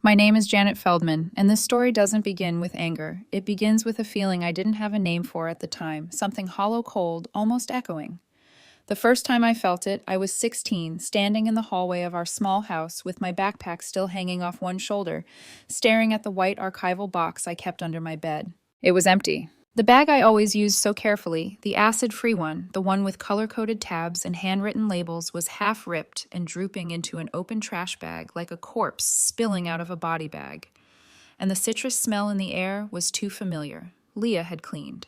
My name is Janet Feldman, and this story doesn't begin with anger. It begins with a feeling I didn't have a name for at the time, something hollow cold, almost echoing. The first time I felt it, I was 16, standing in the hallway of our small house with my backpack still hanging off one shoulder, staring at the white archival box I kept under my bed. It was empty. The bag I always used so carefully, the acid-free one, the one with color-coded tabs and handwritten labels, was half ripped and drooping into an open trash bag like a corpse spilling out of a body bag. And the citrus smell in the air was too familiar. Leah had cleaned.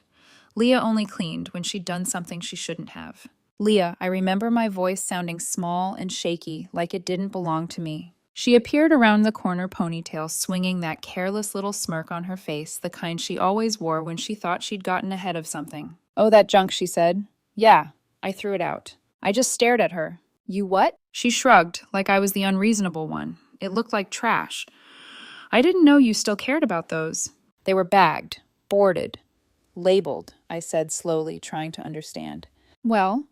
Leah only cleaned when she'd done something she shouldn't have. Leah, I remember my voice sounding small and shaky, like it didn't belong to me. She appeared around the corner ponytail, swinging that careless little smirk on her face, the kind she always wore when she thought she'd gotten ahead of something. "Oh, that junk," she said. "Yeah." I threw it out. I just stared at her. "You what?" She shrugged, like I was the unreasonable one. It looked like trash. "I didn't know you still cared about those." "They were bagged, boarded, labeled," I said slowly, trying to understand. "Well,"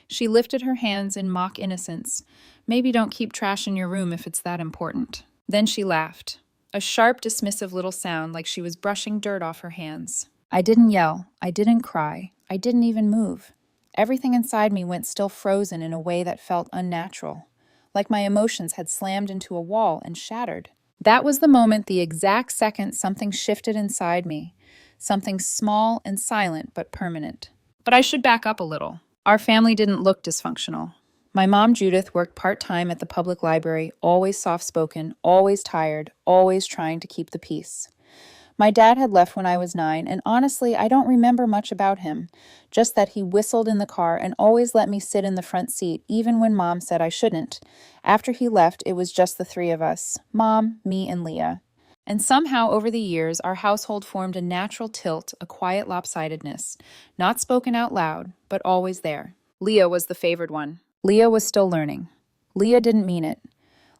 she lifted her hands in mock innocence. "Maybe don't keep trash in your room if it's that important." Then she laughed. A sharp, dismissive little sound like she was brushing dirt off her hands. I didn't yell. I didn't cry. I didn't even move. Everything inside me went still frozen in a way that felt unnatural, like my emotions had slammed into a wall and shattered. That was the moment, the exact second something shifted inside me. Something small and silent but permanent. But I should back up a little. Our family didn't look dysfunctional. My mom, Judith, worked part-time at the public library, always soft-spoken, always tired, always trying to keep the peace. My dad had left when I was 9, and honestly, I don't remember much about him, just that he whistled in the car and always let me sit in the front seat, even when Mom said I shouldn't. After he left, it was just the three of us, Mom, me, and Leah. And somehow, over the years, our household formed a natural tilt, a quiet lopsidedness, not spoken out loud, but always there. Leah was the favored one. Leah was still learning. Leah didn't mean it.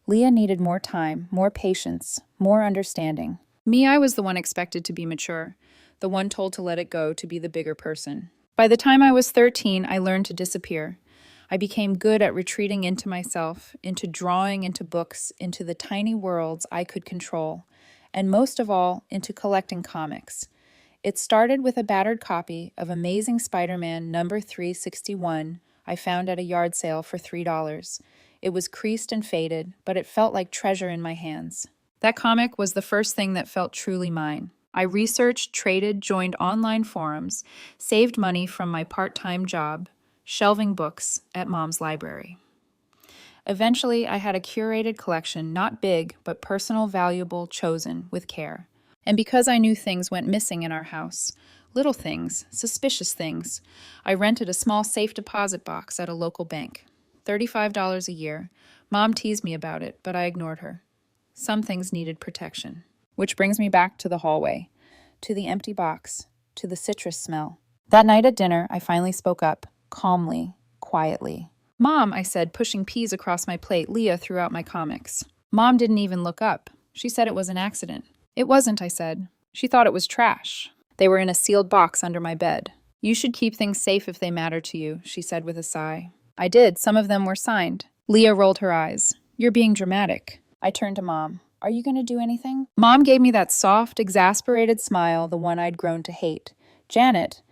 Leah needed more time, more patience, more understanding. Me, I was the one expected to be mature, the one told to let it go, to be the bigger person. By the time I was 13, I learned to disappear. I became good at retreating into myself, into drawing, into books, into the tiny worlds I could control, and most of all, into collecting comics. It started with a battered copy of Amazing Spider-Man number 361 I found at a yard sale for $3. It was creased and faded, but it felt like treasure in my hands. That comic was the first thing that felt truly mine. I researched, traded, joined online forums, saved money from my part-time job, shelving books at Mom's library. Eventually, I had a curated collection, not big, but personal, valuable, chosen with care. And because I knew things went missing in our house, little things, suspicious things, I rented a small safe deposit box at a local bank. $35 a year. Mom teased me about it, but I ignored her. Some things needed protection. Which brings me back to the hallway, to the empty box, to the citrus smell. That night at dinner, I finally spoke up, calmly, quietly. "Mom," I said, pushing peas across my plate. Leah threw out my comics. Mom didn't even look up. She said it was an accident. "It wasn't," I said. "She thought it was trash. They were in a sealed box under my bed." "You should keep things safe if they matter to you," she said with a sigh. I did. Some of them were signed. Leah rolled her eyes. "You're being dramatic." I turned to Mom. "Are you going to do anything?" Mom gave me that soft, exasperated smile, the one I'd grown to hate. Janet,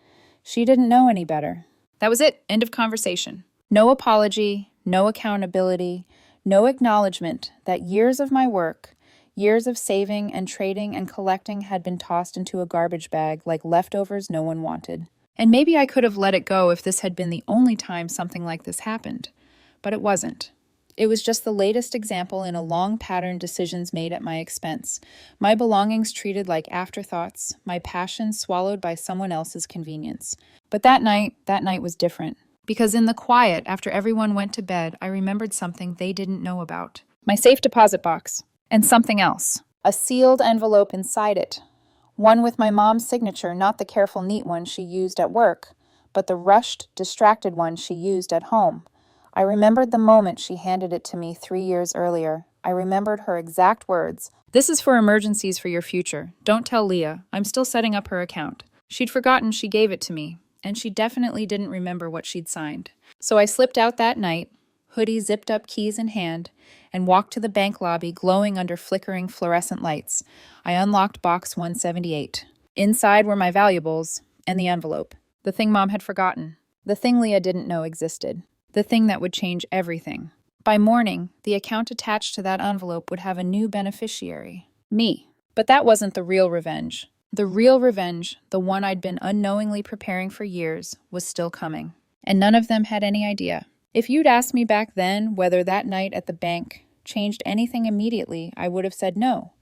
she didn't know any better. That was it. End of conversation. No apology, no accountability, no acknowledgement that years of my work, years of saving and trading and collecting had been tossed into a garbage bag like leftovers no one wanted. And maybe I could have let it go if this had been the only time something like this happened. But it wasn't. It was just the latest example in a long pattern, decisions made at my expense, my belongings treated like afterthoughts, my passion swallowed by someone else's convenience. But that night was different. Because in the quiet, after everyone went to bed, I remembered something they didn't know about. My safe deposit box. And something else. A sealed envelope inside it. One with my mom's signature, not the careful, neat one she used at work, but the rushed, distracted one she used at home. I remembered the moment she handed it to me 3 years earlier. I remembered her exact words. "This is for emergencies for your future. Don't tell Leah. I'm still setting up her account." She'd forgotten she gave it to me, and she definitely didn't remember what she'd signed. So I slipped out that night, hoodie zipped up, keys in hand, and walked to the bank lobby glowing under flickering fluorescent lights. I unlocked box 178. Inside were my valuables and the envelope. The thing Mom had forgotten. The thing Leah didn't know existed. The thing that would change everything. By morning, the account attached to that envelope would have a new beneficiary. Me. But that wasn't the real revenge. The real revenge, the one I'd been unknowingly preparing for years, was still coming. And none of them had any idea. If you'd asked me back then whether that night at the bank changed anything immediately, I would have said no.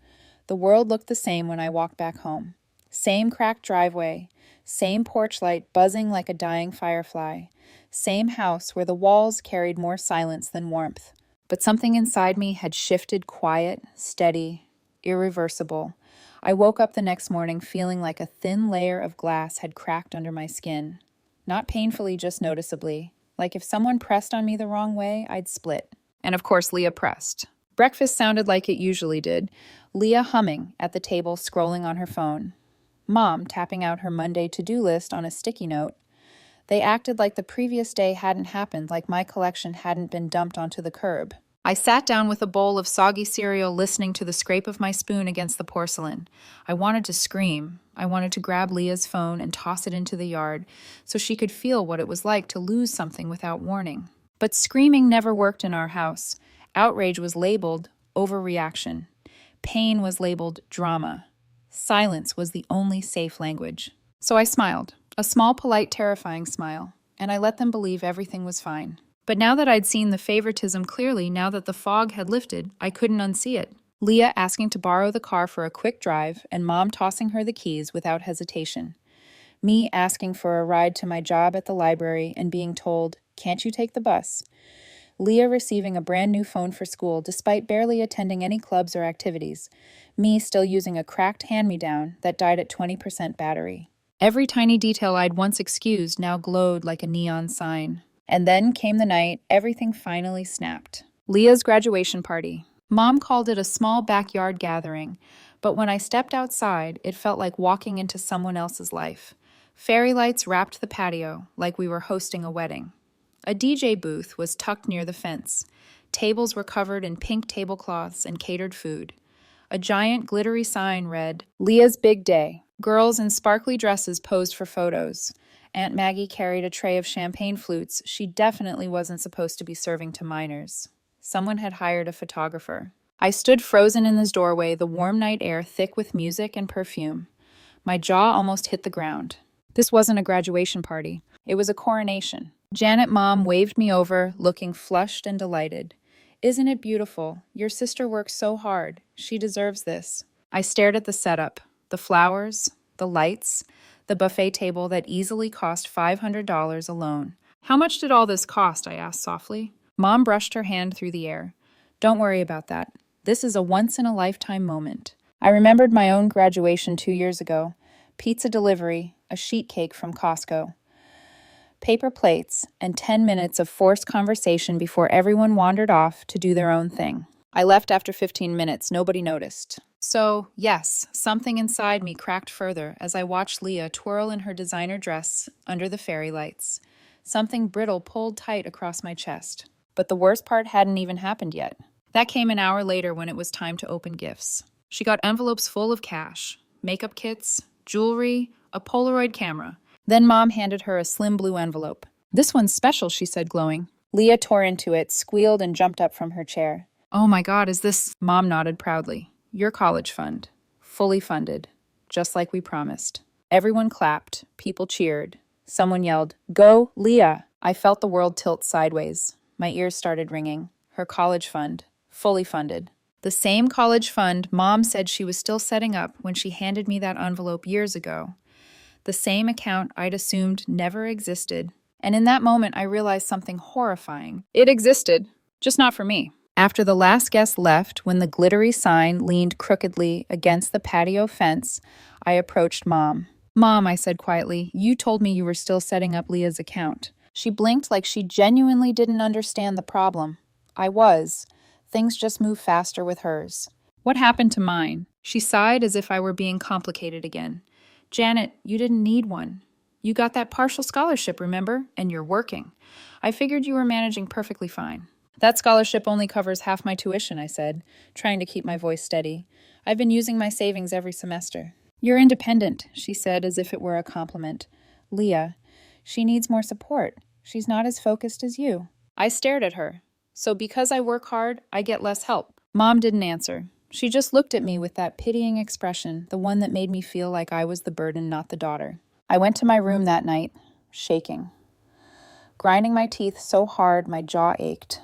The world looked the same when I walked back home. Same cracked driveway, same porch light buzzing like a dying firefly, same house where the walls carried more silence than warmth. But something inside me had shifted quiet, steady, irreversible. I woke up the next morning feeling like a thin layer of glass had cracked under my skin. Not painfully, just noticeably. Like if someone pressed on me the wrong way, I'd split. And of course, Leah pressed. Breakfast sounded like it usually did. Leah humming at the table, scrolling on her phone. Mom tapping out her Monday to-do list on a sticky note. They acted like the previous day hadn't happened, like my collection hadn't been dumped onto the curb. I sat down with a bowl of soggy cereal, listening to the scrape of my spoon against the porcelain. I wanted to scream. I wanted to grab Leah's phone and toss it into the yard so she could feel what it was like to lose something without warning. But screaming never worked in our house. Outrage was labeled overreaction. Pain was labeled drama. Silence was the only safe language. So I smiled, a small, polite, terrifying smile, and I let them believe everything was fine. But now that I'd seen the favoritism clearly, now that the fog had lifted, I couldn't unsee it. Leah asking to borrow the car for a quick drive, and Mom tossing her the keys without hesitation. Me asking for a ride to my job at the library and being told, "Can't you take the bus?" Leah receiving a brand new phone for school despite barely attending any clubs or activities. Me still using a cracked hand-me-down that died at 20% battery. Every tiny detail I'd once excused now glowed like a neon sign. And then came the night everything finally snapped. Leah's graduation party. Mom called it a small backyard gathering, but when I stepped outside, it felt like walking into someone else's life. Fairy lights wrapped the patio like we were hosting a wedding. A DJ booth was tucked near the fence. Tables were covered in pink tablecloths and catered food. A giant glittery sign read, "Leah's Big Day." Girls in sparkly dresses posed for photos. Aunt Maggie carried a tray of champagne flutes she definitely wasn't supposed to be serving to minors. Someone had hired a photographer. I stood frozen in this doorway, the warm night air thick with music and perfume. My jaw almost hit the ground. This wasn't a graduation party. It was a coronation. Janet Mom waved me over, looking flushed and delighted. "Isn't it beautiful? Your sister works so hard. She deserves this." I stared at the setup, the flowers, the lights, the buffet table that easily cost $500 alone. "How much did all this cost?" I asked softly. Mom brushed her hand through the air. "Don't worry about that. This is a once-in-a-lifetime moment." I remembered my own graduation 2 years ago. Pizza delivery, a sheet cake from Costco. Paper plates, and 10 minutes of forced conversation before everyone wandered off to do their own thing. I left after 15 minutes. Nobody noticed. So, yes, something inside me cracked further as I watched Leah twirl in her designer dress under the fairy lights. Something brittle pulled tight across my chest. But the worst part hadn't even happened yet. That came an hour later when it was time to open gifts. She got envelopes full of cash, makeup kits, jewelry, a Polaroid camera. Then Mom handed her a slim blue envelope. "This one's special," she said, glowing. Leah tore into it, squealed, and jumped up from her chair. "Oh my God, is this—" Mom nodded proudly. "Your college fund. Fully funded. Just like we promised." Everyone clapped. People cheered. Someone yelled, "Go, Leah!" I felt the world tilt sideways. My ears started ringing. Her college fund. Fully funded. The same college fund Mom said she was still setting up when she handed me that envelope years ago. The same account I'd assumed never existed. And in that moment, I realized something horrifying. It existed, just not for me. After the last guest left, when the glittery sign leaned crookedly against the patio fence, I approached Mom. "Mom," I said quietly, "you told me you were still setting up Leah's account." She blinked like she genuinely didn't understand the problem. I was. Things just moved faster with hers. "What happened to mine?" She sighed as if I were being complicated again. "Janet, you didn't need one. You got that partial scholarship, remember? And you're working. I figured you were managing perfectly fine." That scholarship only covers half my tuition, I said, trying to keep my voice steady. I've been using my savings every semester. You're independent, she said as if it were a compliment. Leah, she needs more support. She's not as focused as you. I stared at her. So because I work hard, I get less help. Mom didn't answer. She just looked at me with that pitying expression, the one that made me feel like I was the burden, not the daughter. I went to my room that night, shaking, grinding my teeth so hard my jaw ached.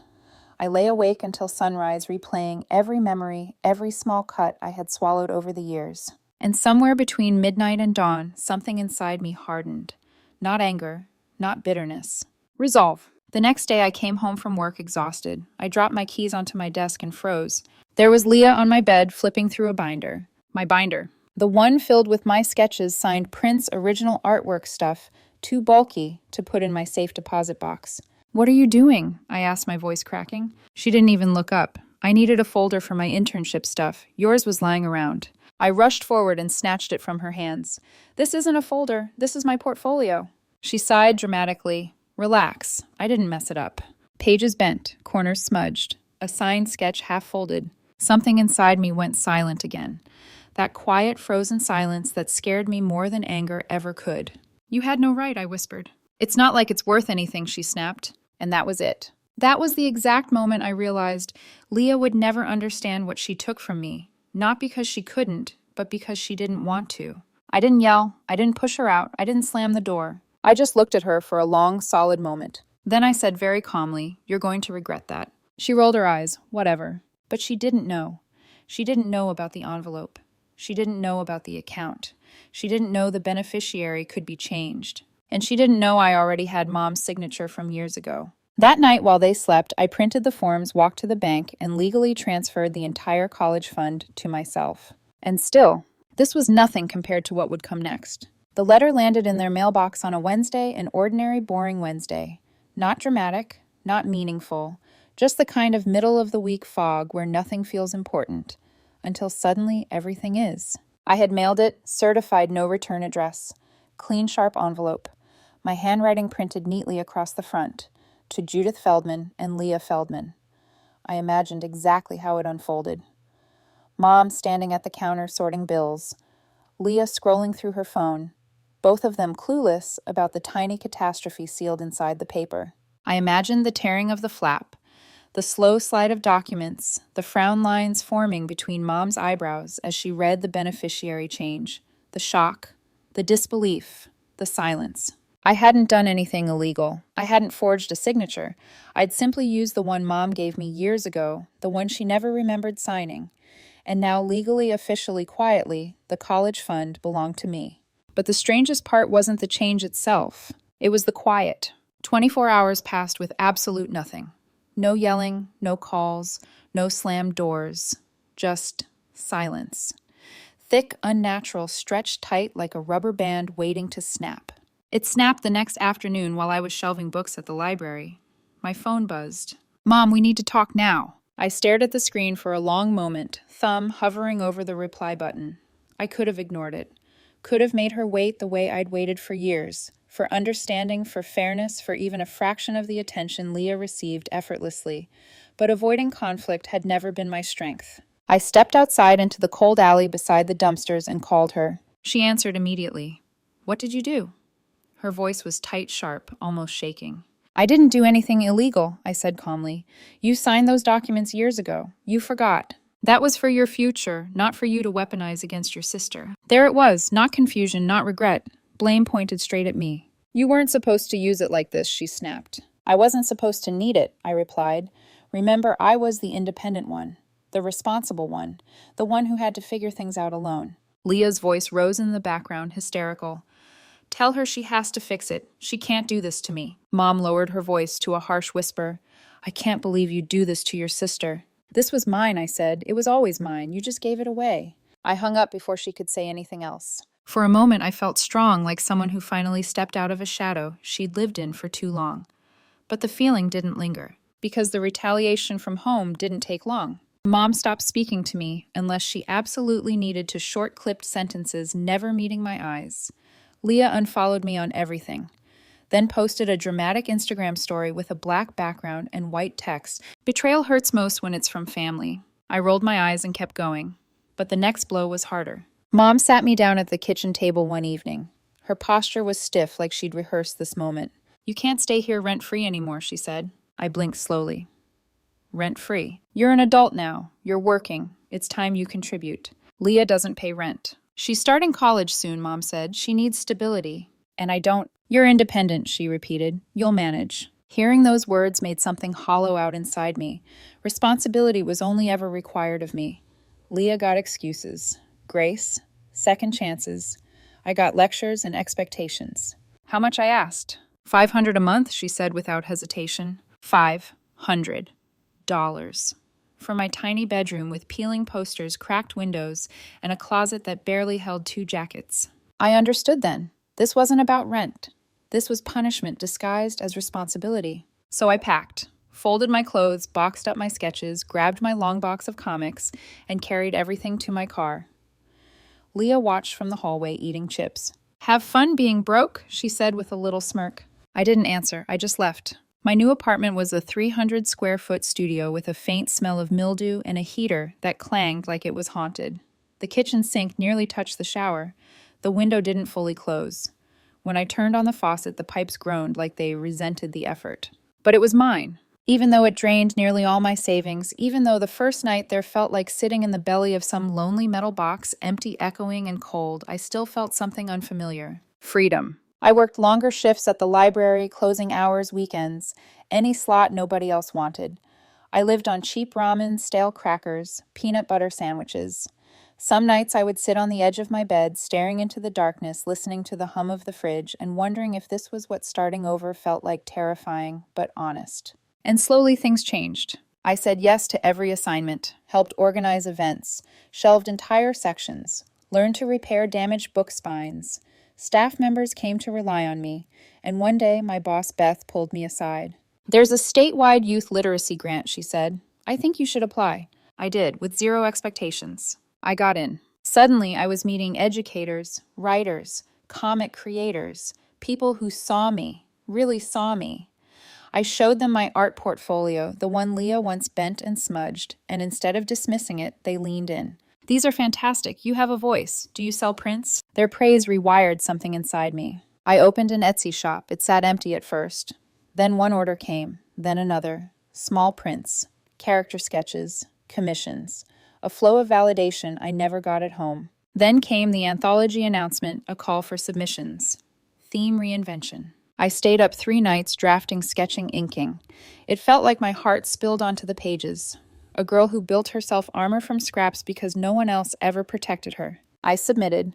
I lay awake until sunrise, replaying every memory, every small cut I had swallowed over the years. And somewhere between midnight and dawn, something inside me hardened. Not anger, not bitterness. Resolve. The next day I came home from work exhausted. I dropped my keys onto my desk and froze. There was Leah on my bed, flipping through a binder. My binder. The one filled with my sketches signed Prince original artwork stuff, too bulky to put in my safe deposit box. What are you doing? I asked, my voice cracking. She didn't even look up. I needed a folder for my internship stuff. Yours was lying around. I rushed forward and snatched it from her hands. This isn't a folder. This is my portfolio. She sighed dramatically. Relax. I didn't mess it up. Pages bent, corners smudged, a signed sketch half folded. Something inside me went silent again. That quiet, frozen silence that scared me more than anger ever could. You had no right, I whispered. It's not like it's worth anything, she snapped. And that was it. That was the exact moment I realized Leah would never understand what she took from me, not because she couldn't, but because she didn't want to. I didn't yell, I didn't push her out, I didn't slam the door. I just looked at her for a long, solid moment. Then I said very calmly, "You're going to regret that." She rolled her eyes, whatever. But she didn't know. She didn't know about the envelope. She didn't know about the account. She didn't know the beneficiary could be changed. And she didn't know I already had Mom's signature from years ago. That night while they slept, I printed the forms, walked to the bank, and legally transferred the entire college fund to myself. And still, this was nothing compared to what would come next. The letter landed in their mailbox on a Wednesday, an ordinary, boring Wednesday. Not dramatic, not meaningful, just the kind of middle-of-the-week fog where nothing feels important, until suddenly everything is. I had mailed it, certified no return address, clean, sharp envelope, my handwriting printed neatly across the front, to Judith Feldman and Leah Feldman. I imagined exactly how it unfolded. Mom standing at the counter sorting bills, Leah scrolling through her phone, both of them clueless about the tiny catastrophe sealed inside the paper. I imagined the tearing of the flap, the slow slide of documents, the frown lines forming between Mom's eyebrows as she read the beneficiary change, the shock, the disbelief, the silence. I hadn't done anything illegal. I hadn't forged a signature. I'd simply used the one Mom gave me years ago, the one she never remembered signing. And now legally, officially, quietly, the college fund belonged to me. But the strangest part wasn't the change itself. It was the quiet. 24 hours passed with absolute nothing. No yelling, no calls, no slammed doors. Just silence. Thick, unnatural, stretched tight like a rubber band waiting to snap. It snapped the next afternoon while I was shelving books at the library. My phone buzzed. "Mom, we need to talk now." I stared at the screen for a long moment, thumb hovering over the reply button. I could have ignored it. Could have made her wait the way I'd waited for years, for understanding, for fairness, for even a fraction of the attention Leah received effortlessly. But avoiding conflict had never been my strength. I stepped outside into the cold alley beside the dumpsters and called her. She answered immediately. "What did you do?" Her voice was tight, sharp, almost shaking. "I didn't do anything illegal," I said calmly. "You signed those documents years ago. You forgot. That was for your future, not for you to weaponize against your sister." There it was, not confusion, not regret. Blame pointed straight at me. "You weren't supposed to use it like this," she snapped. "I wasn't supposed to need it," I replied. "Remember, I was the independent one, the responsible one, the one who had to figure things out alone." Leah's voice rose in the background, hysterical. "Tell her she has to fix it. She can't do this to me." Mom lowered her voice to a harsh whisper. "I can't believe you do this to your sister." "This was mine," I said. "It was always mine. You just gave it away." I hung up before she could say anything else. For a moment, I felt strong, like someone who finally stepped out of a shadow she'd lived in for too long. But the feeling didn't linger, because the retaliation from home didn't take long. Mom stopped speaking to me unless she absolutely needed to short-clipped sentences never meeting my eyes. Leah unfollowed me on everything. then posted a dramatic Instagram story with a black background and white text. Betrayal hurts most when it's from family. I rolled my eyes and kept going. But the next blow was harder. Mom sat me down at the kitchen table one evening. Her posture was stiff, like she'd rehearsed this moment. "You can't stay here rent-free anymore," she said. I blinked slowly. "Rent-free? You're an adult now. You're working. It's time you contribute. Leah doesn't pay rent. She's starting college soon," Mom said. "She needs stability. And I don't." "You're independent," she repeated. "You'll manage." Hearing those words made something hollow out inside me. Responsibility was only ever required of me. Leah got excuses, grace, second chances. I got lectures and expectations. How much, I asked. $500 a month, she said without hesitation. $500. For my tiny bedroom with peeling posters, cracked windows, and a closet that barely held 2 jackets. I understood then. This wasn't about rent. This was punishment disguised as responsibility. So I packed, folded my clothes, boxed up my sketches, grabbed my long box of comics, and carried everything to my car. Leah watched from the hallway, eating chips. "Have fun being broke," she said with a little smirk. I didn't answer. I just left. My new apartment was a 300-square-foot studio with a faint smell of mildew and a heater that clanged like it was haunted. The kitchen sink nearly touched the shower. The window didn't fully close. When I turned on the faucet, the pipes groaned like they resented the effort. But it was mine. Even though it drained nearly all my savings, even though the first night there felt like sitting in the belly of some lonely metal box, empty, echoing, and cold, I still felt something unfamiliar. Freedom. I worked longer shifts at the library, closing hours, weekends, any slot nobody else wanted. I lived on cheap ramen, stale crackers, peanut butter sandwiches. Some nights I would sit on the edge of my bed, staring into the darkness, listening to the hum of the fridge, and wondering if this was what starting over felt like, terrifying, but honest. And slowly things changed. I said yes to every assignment, helped organize events, shelved entire sections, learned to repair damaged book spines. Staff members came to rely on me, and one day my boss Beth pulled me aside. "There's a statewide youth literacy grant," she said. "I think you should apply." I did, with zero expectations. I got in. Suddenly I was meeting educators, writers, comic creators, people who saw me, really saw me. I showed them my art portfolio, the one Leah once bent and smudged, and instead of dismissing it, they leaned in. "These are fantastic. You have a voice. Do you sell prints?" Their praise rewired something inside me. I opened an Etsy shop. It sat empty at first. Then one order came, then another. Small prints, character sketches, commissions. A flow of validation I never got at home. Then came the anthology announcement, a call for submissions. Theme reinvention. I stayed up 3 nights drafting, sketching, inking. It felt like my heart spilled onto the pages. A girl who built herself armor from scraps because no one else ever protected her. I submitted,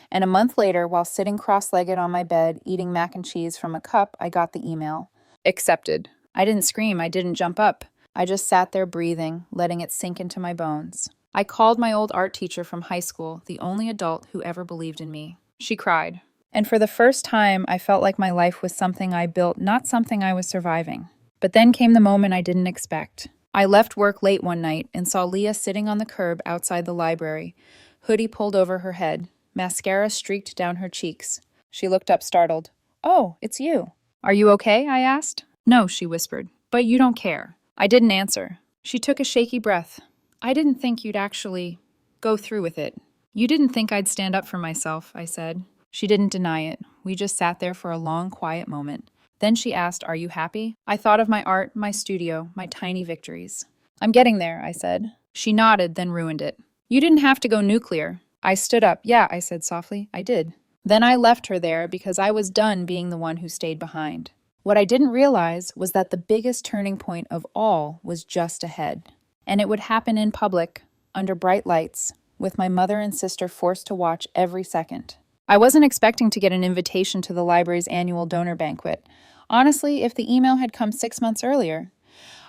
and a month later, while sitting cross-legged on my bed, eating mac and cheese from a cup, I got the email. Accepted. I didn't scream, I didn't jump up. I just sat there breathing, letting it sink into my bones. I called my old art teacher from high school, the only adult who ever believed in me. She cried. And for the first time, I felt like my life was something I built, not something I was surviving. But then came the moment I didn't expect. I left work late one night and saw Leah sitting on the curb outside the library, hoodie pulled over her head, mascara streaked down her cheeks. She looked up startled. "Oh, it's you." "Are you okay?" I asked. "No," she whispered. "But you don't care." I didn't answer. She took a shaky breath. "I didn't think you'd actually go through with it." "You didn't think I'd stand up for myself," I said. She didn't deny it. We just sat there for a long, quiet moment. Then she asked, "Are you happy?" I thought of my art, my studio, my tiny victories. "I'm getting there," I said. She nodded, then ruined it. "You didn't have to go nuclear." I stood up. "Yeah," I said softly, "I did." Then I left her there because I was done being the one who stayed behind. What I didn't realize was that the biggest turning point of all was just ahead. And it would happen in public, under bright lights, with my mother and sister forced to watch every second. I wasn't expecting to get an invitation to the library's annual donor banquet. Honestly, if the email had come 6 months earlier,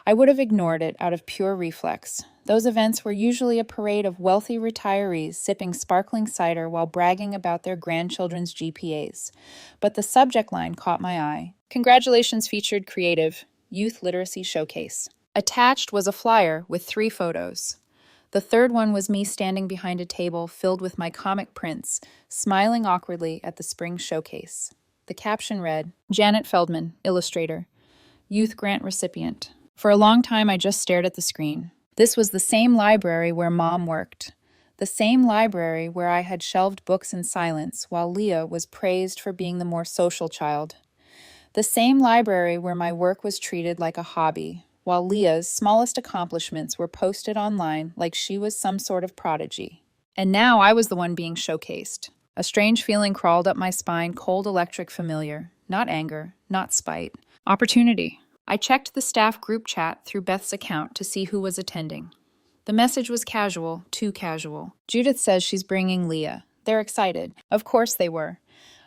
I would have ignored it out of pure reflex. Those events were usually a parade of wealthy retirees sipping sparkling cider while bragging about their grandchildren's GPAs. But the subject line caught my eye. "Congratulations, featured creative Youth Literacy Showcase." Attached was a flyer with 3 photos. The third one was me standing behind a table filled with my comic prints, smiling awkwardly at the spring showcase. The caption read, Janet Feldman, illustrator, youth grant recipient. For a long time, I just stared at the screen. This was the same library where Mom worked. The same library where I had shelved books in silence while Leah was praised for being the more social child. The same library where my work was treated like a hobby, while Leah's smallest accomplishments were posted online like she was some sort of prodigy. And now I was the one being showcased. A strange feeling crawled up my spine, cold electric familiar. Not anger, not spite. Opportunity. I checked the staff group chat through Beth's account to see who was attending. The message was casual, too casual. Judith says she's bringing Leah. They're excited. Of course they were.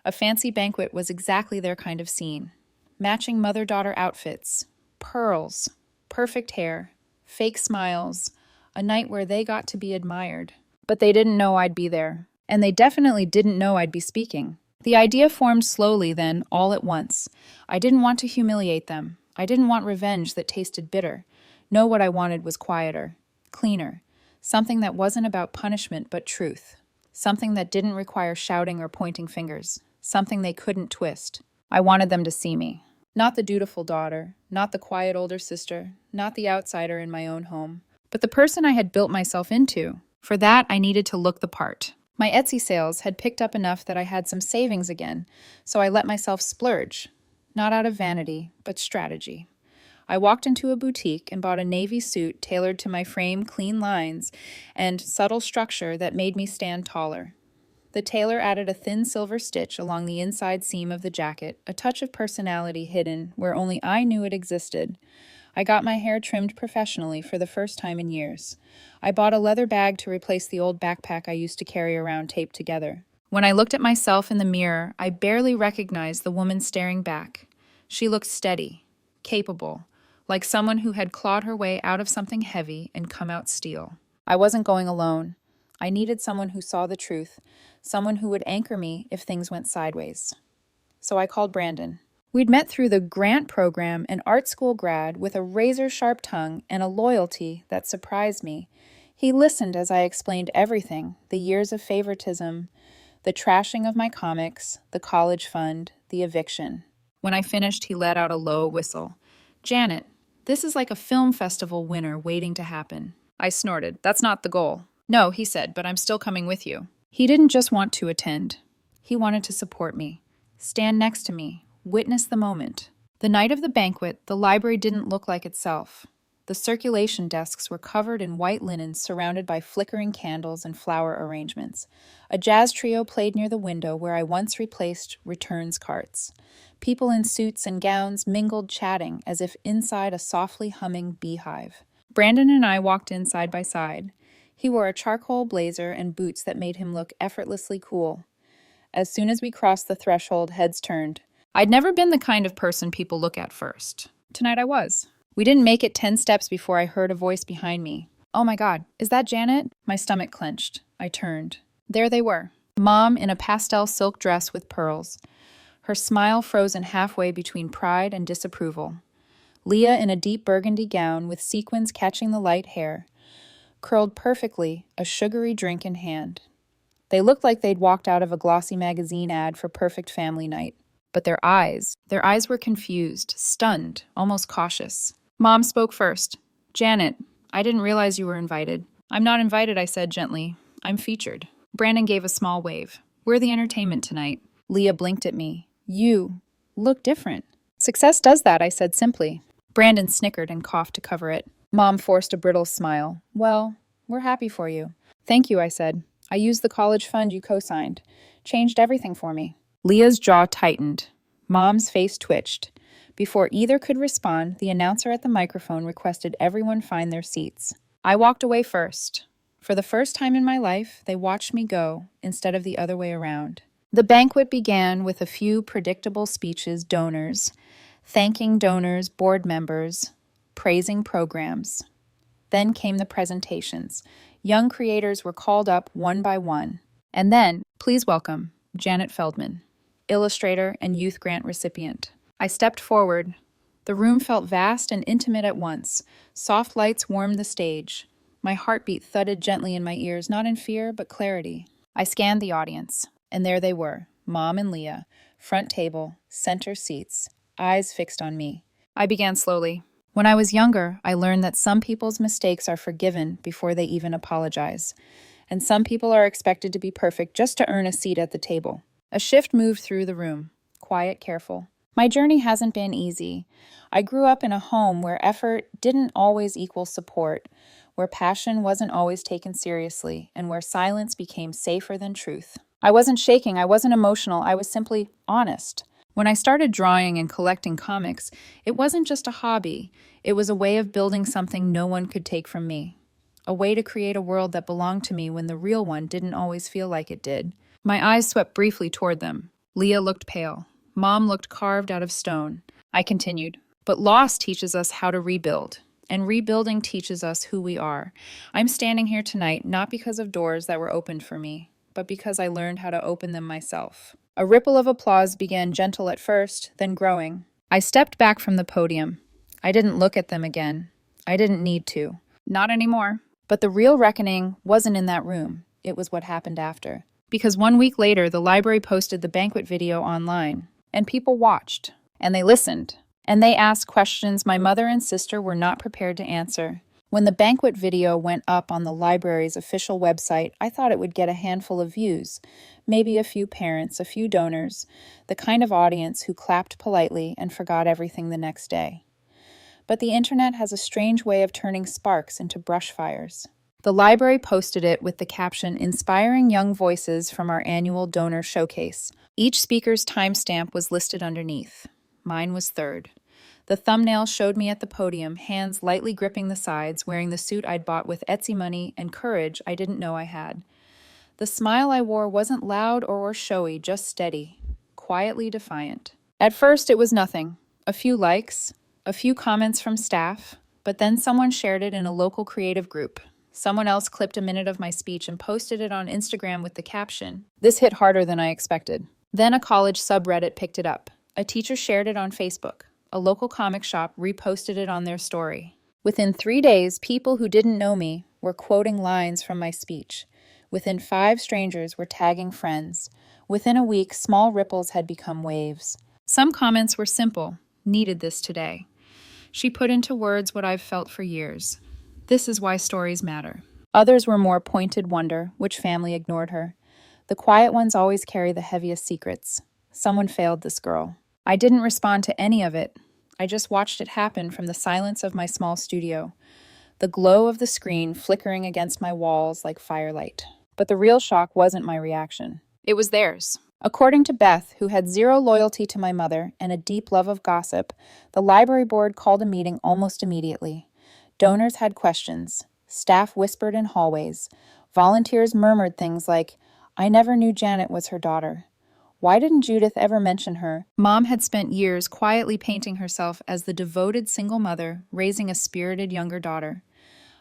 A fancy banquet was exactly their kind of scene. Matching mother-daughter outfits, pearls, perfect hair, fake smiles, a night where they got to be admired. But they didn't know I'd be there, and they definitely didn't know I'd be speaking. The idea formed slowly then, all at once. I didn't want to humiliate them. I didn't want revenge that tasted bitter. No, what I wanted was quieter, cleaner, something that wasn't about punishment but truth. Something that didn't require shouting or pointing fingers. Something they couldn't twist. I wanted them to see me. Not the dutiful daughter, not the quiet older sister, not the outsider in my own home, but the person I had built myself into. For that, I needed to look the part. My Etsy sales had picked up enough that I had some savings again, so I let myself splurge. Not out of vanity, but strategy. I walked into a boutique and bought a navy suit tailored to my frame, clean lines, and subtle structure that made me stand taller. The tailor added a thin silver stitch along the inside seam of the jacket, a touch of personality hidden where only I knew it existed. I got my hair trimmed professionally for the first time in years. I bought a leather bag to replace the old backpack I used to carry around taped together. When I looked at myself in the mirror, I barely recognized the woman staring back. She looked steady, capable, like someone who had clawed her way out of something heavy and come out steel. I wasn't going alone. I needed someone who saw the truth, someone who would anchor me if things went sideways. So I called Brandon. We'd met through the grant program, an art school grad with a razor-sharp tongue and a loyalty that surprised me. He listened as I explained everything, the years of favoritism, the trashing of my comics, the college fund, the eviction. When I finished, he let out a low whistle. Janet, this is like a film festival winner waiting to happen. I snorted. That's not the goal. No, he said, but I'm still coming with you. He didn't just want to attend. He wanted to support me, stand next to me, witness the moment. The night of the banquet, the library didn't look like itself. The circulation desks were covered in white linen surrounded by flickering candles and flower arrangements. A jazz trio played near the window where I once replaced returns carts. People in suits and gowns mingled chatting as if inside a softly humming beehive. Brandon and I walked in side by side. He wore a charcoal blazer and boots that made him look effortlessly cool. As soon as we crossed the threshold, heads turned. I'd never been the kind of person people look at first. Tonight I was. We didn't make it 10 steps before I heard a voice behind me. Oh my God, is that Janet? My stomach clenched. I turned. There they were. Mom in a pastel silk dress with pearls. Her smile frozen halfway between pride and disapproval. Leah in a deep burgundy gown with sequins catching the light hair. Curled perfectly, a sugary drink in hand. They looked like they'd walked out of a glossy magazine ad for perfect family night. But their eyes were confused, stunned, almost cautious. Mom spoke first. Janet, I didn't realize you were invited. I'm not invited, I said gently. I'm featured. Brandon gave a small wave. We're the entertainment tonight. Leah blinked at me. You look different. Success does that, I said simply. Brandon snickered and coughed to cover it. Mom forced a brittle smile. Well, we're happy for you. Thank you, I said. I used the college fund you co-signed. Changed everything for me. Leah's jaw tightened. Mom's face twitched. Before either could respond, the announcer at the microphone requested everyone find their seats. I walked away first. For the first time in my life, they watched me go instead of the other way around. The banquet began with a few predictable speeches, thanking donors, board members, praising programs. Then came the presentations. Young creators were called up one by one. And then, please welcome, Janet Feldman, illustrator and youth grant recipient. I stepped forward. The room felt vast and intimate at once. Soft lights warmed the stage. My heartbeat thudded gently in my ears, not in fear, but clarity. I scanned the audience, and there they were, Mom and Leah, front table, center seats, eyes fixed on me. I began slowly. When I was younger, I learned that some people's mistakes are forgiven before they even apologize, and some people are expected to be perfect just to earn a seat at the table. A shift moved through the room, quiet, careful. My journey hasn't been easy. I grew up in a home where effort didn't always equal support, where passion wasn't always taken seriously, and where silence became safer than truth. I wasn't shaking, I wasn't emotional, I was simply honest. When I started drawing and collecting comics, it wasn't just a hobby. It was a way of building something no one could take from me. A way to create a world that belonged to me when the real one didn't always feel like it did. My eyes swept briefly toward them. Leah looked pale. Mom looked carved out of stone. I continued. But loss teaches us how to rebuild. And rebuilding teaches us who we are. I'm standing here tonight not because of doors that were opened for me, but because I learned how to open them myself. A ripple of applause began gentle at first, then growing. I stepped back from the podium. I didn't look at them again. I didn't need to. Not anymore. But the real reckoning wasn't in that room. It was what happened after. Because 1 week later, the library posted the banquet video online. And people watched. And they listened. And they asked questions my mother and sister were not prepared to answer. When the banquet video went up on the library's official website, I thought it would get a handful of views. Maybe a few parents, a few donors, the kind of audience who clapped politely and forgot everything the next day. But the internet has a strange way of turning sparks into brush fires. The library posted it with the caption, "Inspiring Young Voices from our annual donor showcase." Each speaker's timestamp was listed underneath. Mine was third. The thumbnail showed me at the podium, hands lightly gripping the sides, wearing the suit I'd bought with Etsy money and courage I didn't know I had. The smile I wore wasn't loud or showy, just steady, quietly defiant. At first, it was nothing. A few likes, a few comments from staff, but then someone shared it in a local creative group. Someone else clipped a minute of my speech and posted it on Instagram with the caption. This hit harder than I expected. Then a college subreddit picked it up. A teacher shared it on Facebook. A local comic shop reposted it on their story. Within 3 days, people who didn't know me were quoting lines from my speech. Within 5, strangers were tagging friends. Within a week, small ripples had become waves. Some comments were simple. Needed this today. She put into words what I've felt for years. This is why stories matter. Others were more pointed wonder, which family ignored her. The quiet ones always carry the heaviest secrets. Someone failed this girl. I didn't respond to any of it. I just watched it happen from the silence of my small studio, the glow of the screen flickering against my walls like firelight. But the real shock wasn't my reaction. It was theirs. According to Beth, who had zero loyalty to my mother and a deep love of gossip, the library board called a meeting almost immediately. Donors had questions. Staff whispered in hallways. Volunteers murmured things like, "I never knew Janet was her daughter. Why didn't Judith ever mention her?" Mom had spent years quietly painting herself as the devoted single mother, raising a spirited younger daughter.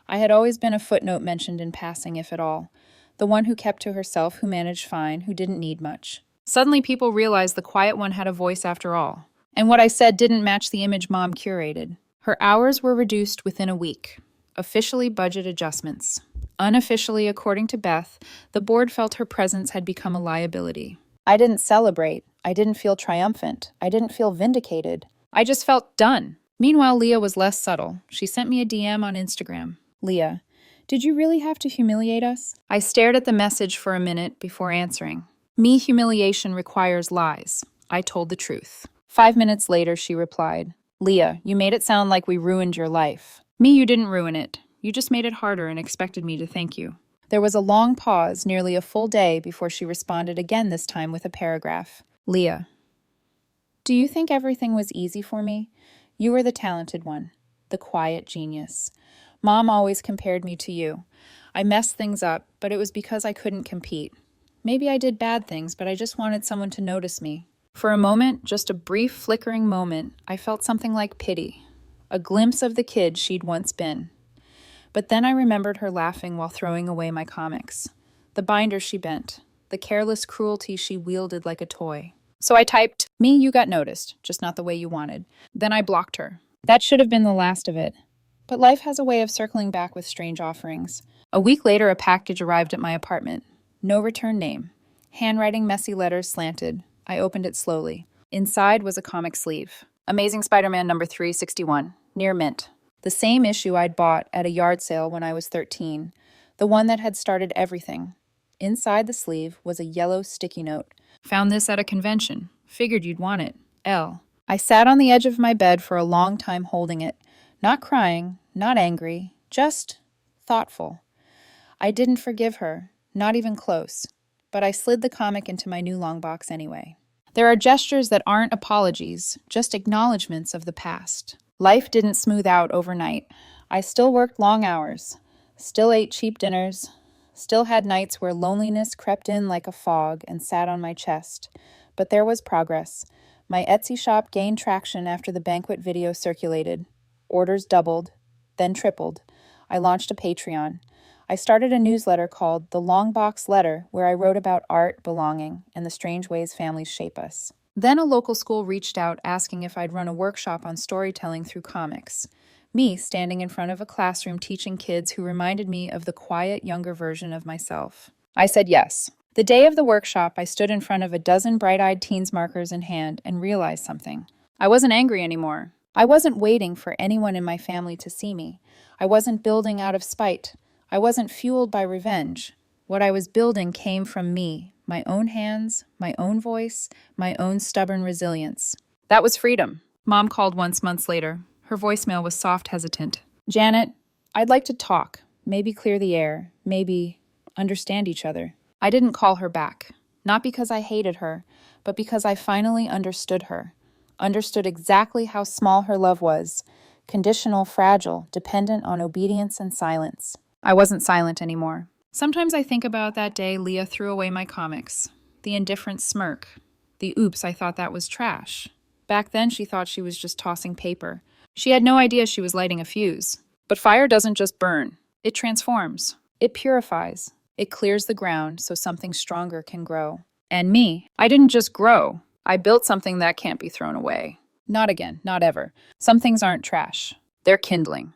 I had always been a footnote mentioned in passing, if at all. The one who kept to herself, who managed fine, who didn't need much. Suddenly people realized the quiet one had a voice after all. And what I said didn't match the image Mom curated. Her hours were reduced within a week. Officially budget adjustments. Unofficially, according to Beth, the board felt her presence had become a liability. I didn't celebrate. I didn't feel triumphant. I didn't feel vindicated. I just felt done. Meanwhile, Leah was less subtle. She sent me a DM on Instagram. "Leah, did you really have to humiliate us?" I stared at the message for a minute before answering. "Me, humiliation requires lies. I told the truth." 5 minutes later, she replied, "Leah, you made it sound like we ruined your life." "Me, you didn't ruin it. You just made it harder and expected me to thank you." There was a long pause, nearly a full day, before she responded again, this time with a paragraph. "Leah, do you think everything was easy for me? You were the talented one, the quiet genius. Mom always compared me to you. I messed things up, but it was because I couldn't compete. Maybe I did bad things, but I just wanted someone to notice me." For a moment, just a brief flickering moment, I felt something like pity, a glimpse of the kid she'd once been. But then I remembered her laughing while throwing away my comics, the binder she bent, the careless cruelty she wielded like a toy. So I typed, "Me, you got noticed, just not the way you wanted." Then I blocked her. That should have been the last of it. But life has a way of circling back with strange offerings. A week later, a package arrived at my apartment. No return name. Handwriting, messy letters slanted. I opened it slowly. Inside was a comic sleeve. Amazing Spider-Man number 361, near mint. The same issue I'd bought at a yard sale when I was 13. The one that had started everything. Inside the sleeve was a yellow sticky note. Found this at a convention. Figured you'd want it. L. I sat on the edge of my bed for a long time holding it. Not crying, not angry, just thoughtful. I didn't forgive her, not even close, but I slid the comic into my new long box anyway. There are gestures that aren't apologies, just acknowledgments of the past. Life didn't smooth out overnight. I still worked long hours, still ate cheap dinners, still had nights where loneliness crept in like a fog and sat on my chest. But there was progress. My Etsy shop gained traction after the banquet video circulated. Orders doubled, then tripled. I launched a Patreon. I started a newsletter called The Long Box Letter, where I wrote about art, belonging, and the strange ways families shape us. Then a local school reached out asking if I'd run a workshop on storytelling through comics. Me standing in front of a classroom teaching kids who reminded me of the quiet, younger version of myself. I said yes. The day of the workshop, I stood in front of a dozen bright-eyed teens markers in hand and realized something. I wasn't angry anymore. I wasn't waiting for anyone in my family to see me. I wasn't building out of spite. I wasn't fueled by revenge. What I was building came from me, my own hands, my own voice, my own stubborn resilience. That was freedom. Mom called once months later. Her voicemail was soft, hesitant. Janet, I'd like to talk, maybe clear the air, maybe understand each other. I didn't call her back, not because I hated her, but because I finally understood her, understood exactly how small her love was, conditional, fragile, dependent on obedience and silence. I wasn't silent anymore. Sometimes I think about that day Leah threw away my comics, the indifferent smirk, the oops, I thought that was trash. Back then she thought she was just tossing paper. She had no idea she was lighting a fuse. But fire doesn't just burn. It transforms. It purifies. It clears the ground so something stronger can grow. And me, I didn't just grow. I built something that can't be thrown away. Not again, not ever. Some things aren't trash. They're kindling.